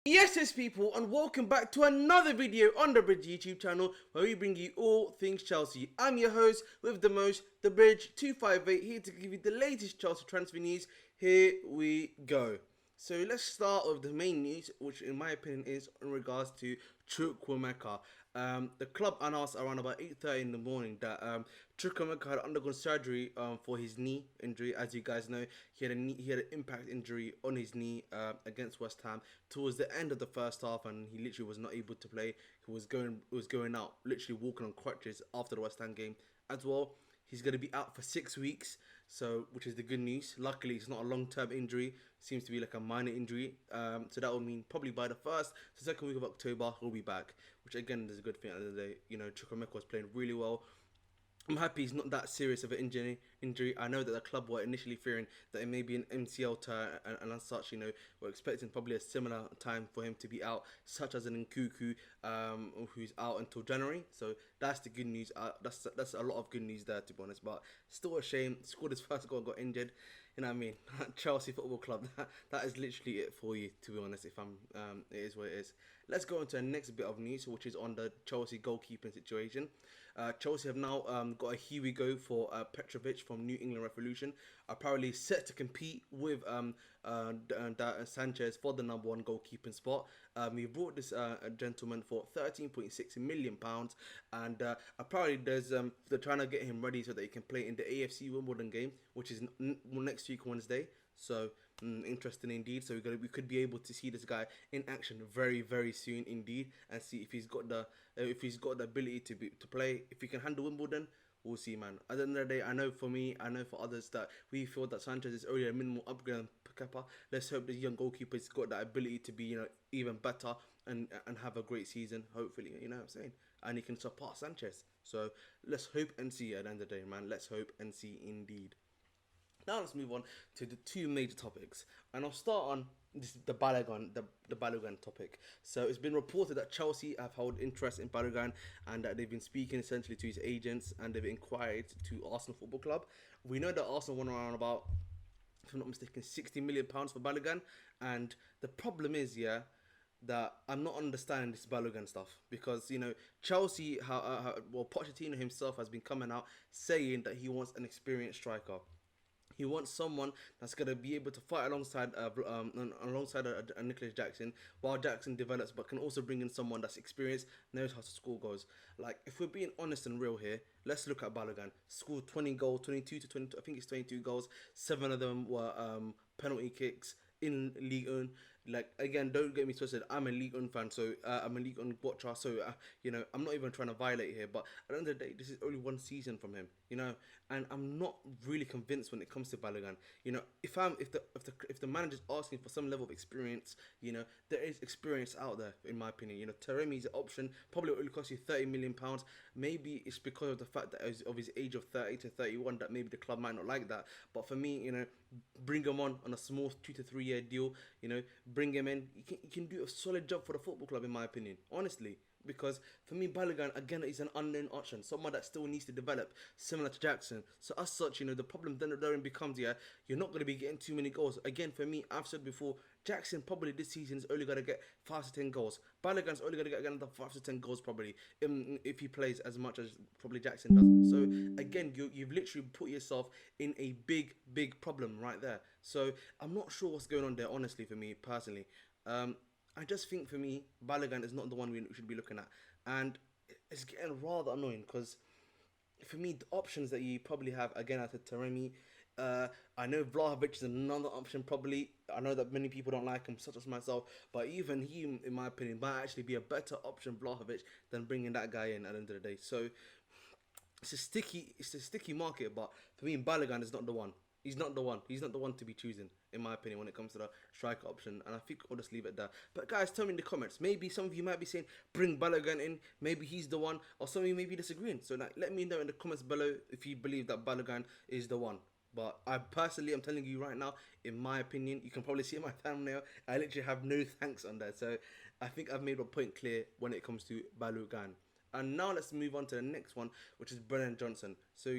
Yes, people, and welcome back to another video on the Bridge YouTube channel where we bring you all things Chelsea. I'm your host with the most, the Bridge 258, here to give you the latest Chelsea transfer news. Here we go. So let's start with the main news, which in my opinion is in regards to Chukwuemeka. The club announced around about 8:30 in the morning that Chukwuemeka had undergone surgery for his knee injury. As you guys know, he had an impact injury on his knee against West Ham towards the end of the first half, and he literally was not able to play. He was going out, literally walking on crutches after the West Ham game as well. He's going to be out for 6 weeks, so which is the good news. Luckily, it's not a long-term injury. Seems to be like a minor injury. So that will mean probably by the first to second week of October he'll be back, which again is a good thing. At the end of the day, Chukwuemeka was playing really well. I'm happy he's not that serious of an injury. I know that the club were initially fearing that it may be an MCL tear, and as such, we're expecting probably a similar time for him to be out, such as an Nkuku, who's out until January. So that's the good news. That's a lot of good news there, to be honest. But still a shame. Scored his first goal, got injured. You know what I mean? Chelsea Football Club. That is literally it for you, to be honest. If it is what it is. Let's go on to the next bit of news, which is on the Chelsea goalkeeping situation. Chelsea have now got a here we go for Petrovic from New England Revolution, apparently set to compete with Sanchez for the #1 goalkeeping spot. We brought this gentleman for £13.6 million, and apparently they're trying to get him ready so that he can play in the AFC Wimbledon game, which is next week Wednesday. So interesting indeed. So we could be able to see this guy in action very soon indeed, and see if he's got the ability to play. If he can handle Wimbledon, we'll see, man. At the end of the day, I know for me, I know for others that we feel that Sanchez is already a minimal upgrade on Kepa. Let's hope this young goalkeeper's got that ability to be even better and have a great season. Hopefully, you know what I'm saying, and he can surpass Sanchez. So let's hope and see at the end of the day, man. Let's hope and see indeed. Now let's move on to the two major topics, and I'll start on the Balogun topic. So it's been reported that Chelsea have held interest in Balogun, and that they've been speaking essentially to his agents, and they've inquired to Arsenal Football Club. We know that Arsenal won around about, if I'm not mistaken, £60 million for Balogun, and the problem is, that I'm not understanding this Balogun stuff, because Chelsea, well, Pochettino himself has been coming out saying that he wants an experienced striker. He wants someone that's going to be able to fight alongside Nicholas Jackson while Jackson develops, but can also bring in someone that's experienced, knows how to score goals. Like, if we're being honest and real here, let's look at Balogun. Scored 20 goals, 22 to 20, I think it's 22 goals. 7 of them were penalty kicks in Ligue 1. Like, again, don't get me twisted, I'm a Ligue 1 fan, so I'm a Ligue 1 watcher, so I'm not even trying to violate here, but at the end of the day, this is only one season from him, and I'm not really convinced when it comes to Balogun. If the manager's asking for some level of experience, there is experience out there, in my opinion. Taremi is an option, probably will cost you £30 million. Maybe it's because of the fact that of his age of 30 to 31 that maybe the club might not like that, but for me, bring him on a small 2 to 3 year deal, bring him in. He can do a solid job for the football club, in my opinion, honestly. Because for me, Balogun, again, is an unknown option. Someone that still needs to develop, similar to Jackson. So as such, the problem then becomes, you're not going to be getting too many goals. Again, for me, I've said before, Jackson probably this season is only going to get 5 to 10 goals. Balogun's only going to get another 5 to 10 goals probably, if he plays as much as probably Jackson does. So again, you've literally put yourself in a big problem right there. So I'm not sure what's going on there, honestly, for me personally. I just think for me, Balogun is not the one we should be looking at, and it's getting rather annoying because for me, the options that you probably have, again, I said Taremi. I know Vlahovic is another option probably. I know that many people don't like him, such as myself, but even he, in my opinion, might actually be a better option, Vlahovic, than bringing that guy in at the end of the day. So it's a sticky market, but for me, Balogun is not the one. He's not the one. He's not the one to be choosing, in my opinion, when it comes to the striker option. And I think I'll just leave it there. But guys, tell me in the comments. Maybe some of you might be saying, bring Balogun in. Maybe he's the one. Or some of you may be disagreeing. So let me know in the comments below if you believe that Balogun is the one. But I personally, I'm telling you right now, in my opinion, you can probably see in my thumbnail, I literally have no thanks on that. So I think I've made my point clear when it comes to Balogun. And now let's move on to the next one, which is Brennan Johnson. So,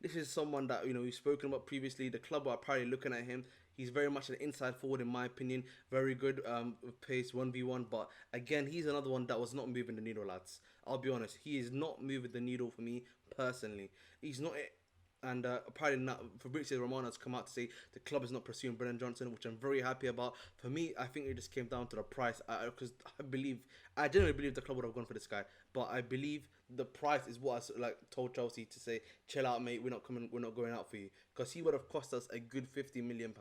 this is someone that, we've spoken about previously. The club are probably looking at him. He's very much an inside forward in my opinion. Very good with pace 1v1. But again, he's another one that was not moving the needle, lads. I'll be honest. He is not moving the needle for me personally. He's not it. And apparently not, Fabrizio Romano has come out to say the club is not pursuing Brennan Johnson, which I'm very happy about. For me, I think it just came down to the price. Because I genuinely believe the club would have gone for this guy, but I believe the price is what I told Chelsea to say, chill out, mate. We're not going out for you, because he would have cost us a good £50 million.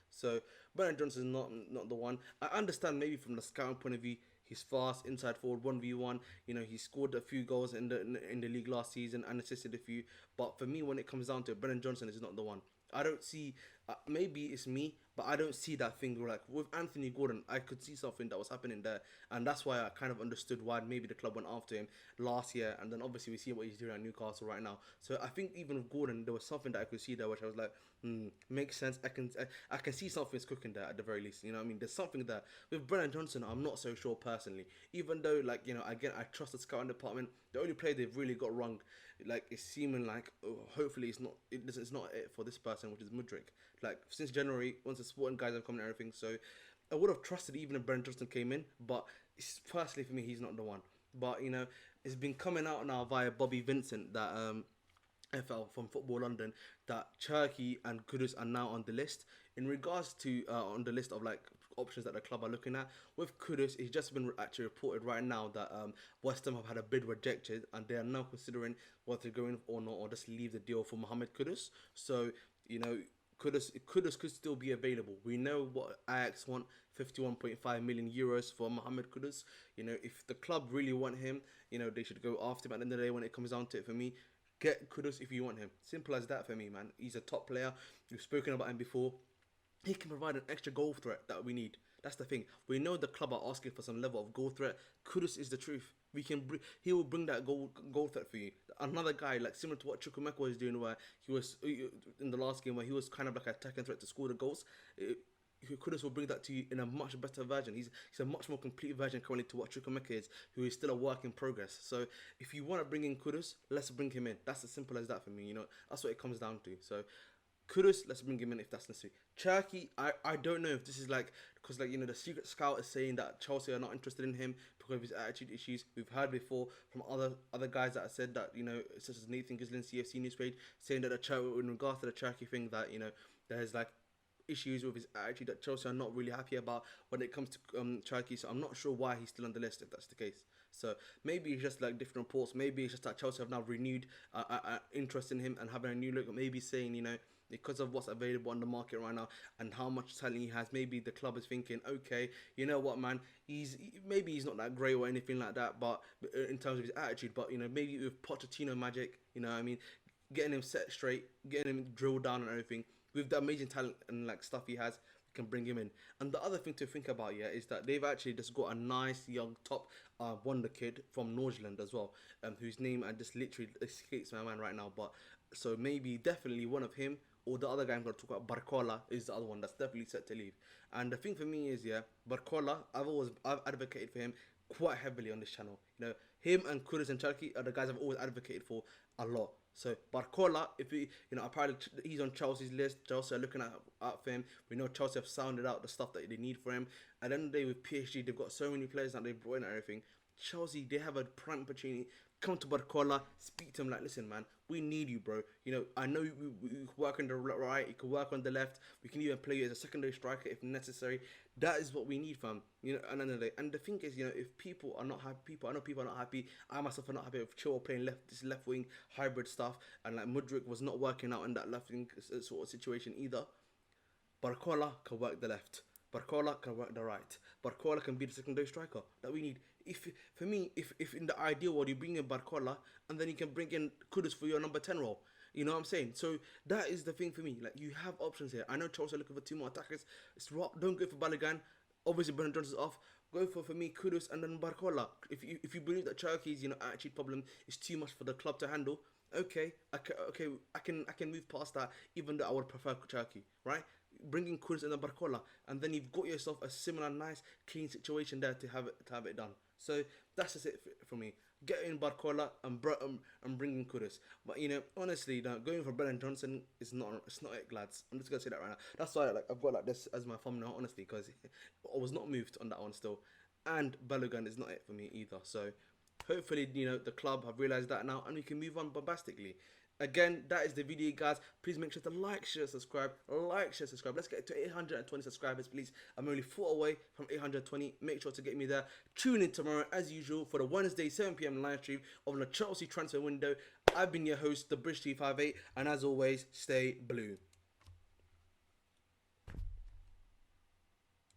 So Brennan Johnson is not the one. I understand maybe from the scouting point of view. He's fast, inside forward, 1v1. He scored a few goals in the league last season and assisted a few. But for me, when it comes down to it, Brennan Johnson is not the one. I don't see, maybe it's me, but I don't see that thing like with Anthony Gordon. I could see something that was happening there, and that's why I kind of understood why maybe the club went after him last year, and then obviously we see what he's doing at Newcastle right now. So I think even with Gordon, there was something that I could see there, which I was like, makes sense. I can see something's cooking there at the very least. You know what I mean? There's something there. With Brennan Johnson, I'm not so sure personally. Even though again, I trust the scouting department. The only player they've really got wrong, it's seeming like hopefully it's not it for this person, which is Mudryk. Since January, once the sporting guys have come and everything, so I would have trusted even if Brennan Johnson came in, but personally for me, he's not the one. But it's been coming out now via Bobby Vincent that FL from Football London that Cherki and Kudus are now on the list. In regards to on the list of options that the club are looking at, with Kudus, it's just been actually reported right now that West Ham have had a bid rejected and they are now considering whether to go in or not, or just leave the deal for Mohamed Kudus. So Kudus could still be available. We know what Ajax want, 51.5 million euros for Mohamed Kudus. If the club really want him, they should go after him. At the end of the day, when it comes down to it, for me, get Kudus if you want him. Simple as that for me, man. He's a top player. We've spoken about him before. He can provide an extra goal threat that we need. That's the thing. We know the club are asking for some level of goal threat. Kudus is the truth. He will bring that goal threat for you. Another guy similar to what Chukwuemeka was doing, where he was in the last game, where he was kind of like an attacking threat to score the goals. Kudus will bring that to you in a much better version. He's a much more complete version currently to what Chukwuemeka is, who is still a work in progress. So if you want to bring in Kudus, let's bring him in. That's as simple as that for me. That's what it comes down to. So Kudus, let's bring him in if that's necessary. Cherki, I don't know if this is because the secret scout is saying that Chelsea are not interested in him because of his attitude issues. We've heard before from other guys that have said that, such as Nathan Gislin, CFC news page, saying that in regards to the Cherki thing, that there's issues with his attitude that Chelsea are not really happy about when it comes to Cherki. So I'm not sure why he's still on the list if that's the case. So maybe it's just different reports. Maybe it's just that Chelsea have now renewed interest in him and having a new look. Maybe saying because of what's available on the market right now and how much talent he has, maybe the club is thinking, okay, you know what, man, maybe he's not that great or anything like that, but in terms of his attitude, but maybe with Pochettino magic, I mean, getting him set straight, getting him drilled down and everything, with the amazing talent and stuff he has, we can bring him in. And the other thing to think about is that they've actually just got a nice young top wonder kid from Norgeland as well, whose name I just literally escapes my mind right now, but so maybe definitely one of him or the other guy I'm going to talk about, Barcola, is the other one that's definitely set to leave. And the thing for me is, Barcola, I've advocated for him quite heavily on this channel. Him and Kudus and Cherki are the guys I've always advocated for a lot. So Barcola, if he, apparently he's on Chelsea's list. Chelsea are looking out for him. We know Chelsea have sounded out the stuff that they need for him. At the end of the day, with PSG, they've got so many players that they've brought in and everything. Chelsea, they have a prime opportunity. Come to Barcola, speak to him listen, man, we need you, bro. I know you can work on the right, you can work on the left. We can even play you as a secondary striker if necessary. That is what we need, fam. At the end of the day. And the thing is, if people are not happy, I know people are not happy. I myself are not happy with Chilwell playing this left wing hybrid stuff, and Mudryk was not working out in that left wing sort of situation either. Barcola can work the left. Barcola can work the right. Barcola can be the secondary striker that we need. If in the ideal world you bring in Barcola and then you can bring in Kudus for your number 10 role. You know what I'm saying? So that is the thing for me. You have options here. I know Chelsea are looking for 2 more attackers. Don't go for Balogun. Obviously Brennan Johnson's off. Go for me Kudus and then Barcola. If you believe that Cherki's attitude problem is too much for the club to handle, okay, I can move past that. Even though I would prefer Cherki, right? Bringing Kudus and then Barcola, and then you've got yourself a similar nice clean situation there to have it done. So that's just it for me. get in Barcola and bring in Kudus. But honestly, going for Brennan Johnson is not. It's not it, lads. I'm just gonna say that right now. That's why I've got like this as my thumbnail, honestly, because I was not moved on that one still. And Balogun is not it for me either. So hopefully, the club have realised that now, and we can move on bombastically. Again, that is the video, guys. Please make sure to like, share, subscribe. Like, share, subscribe. Let's get to 820 subscribers, please. I'm only 4 away from 820. Make sure to get me there. Tune in tomorrow, as usual, for the Wednesday 7 p.m. live stream of the Chelsea transfer window. I've been your host, the British T58, and as always, stay blue.